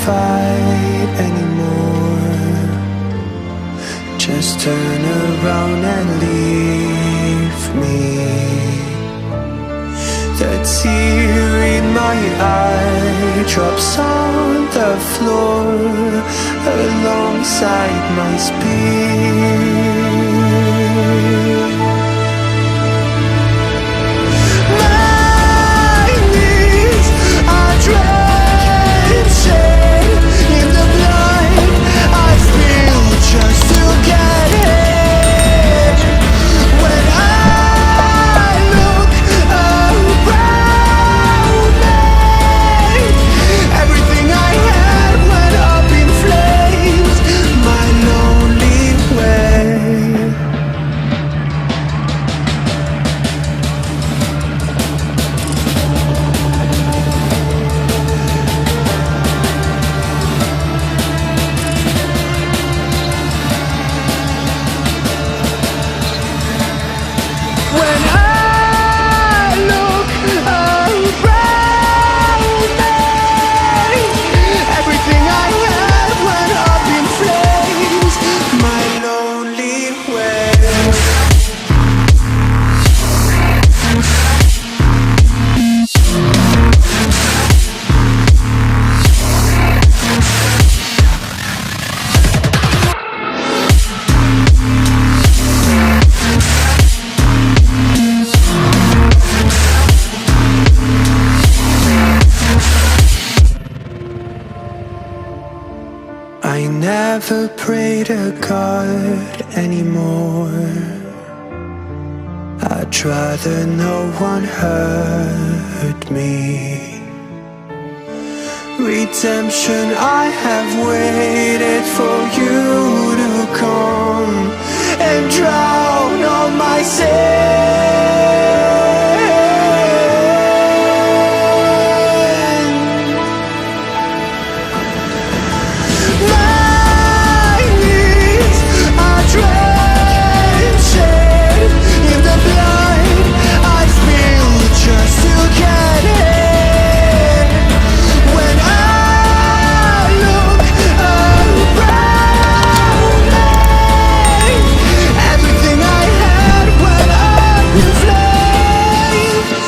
fight anymore. Just turn around and leave me. The tear in my eye drops on the floor alongside my spear. My knees are drenching in the blood I feel just to get it. When I look around me, everything I had went up in flames. My lonely way. When I look around me, everything I had went up in flames. My lonely way. I never pray to God anymore. I'd rather no one hurt me. Redemption, I have waited for you to come and drown all my sin. My knees are drenching in the blood I feel just to get it. When I look around me, everything I had went up in flames.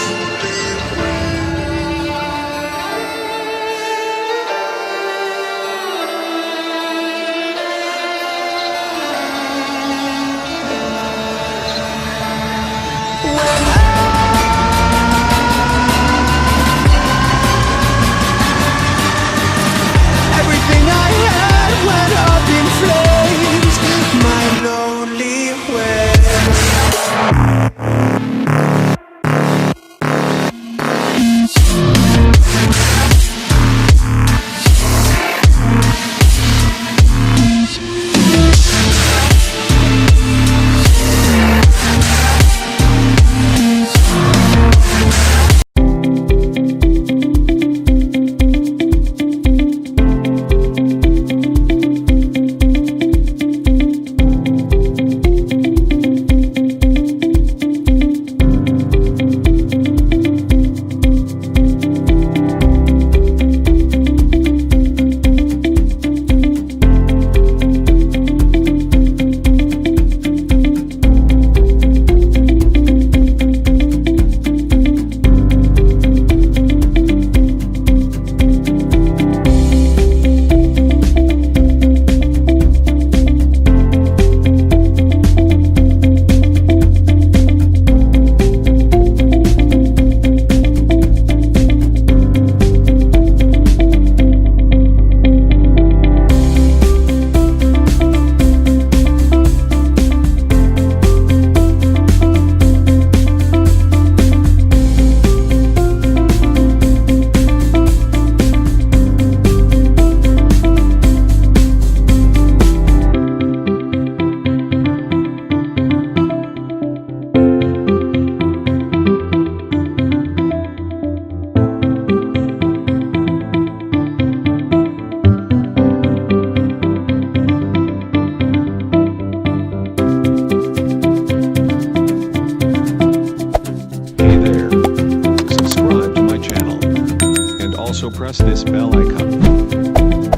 Everything I had went up in flames. My lonely way. also press this bell icon.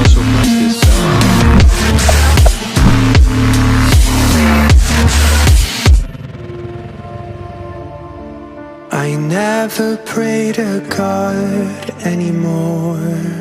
Also press this bell. I never pray to God anymore.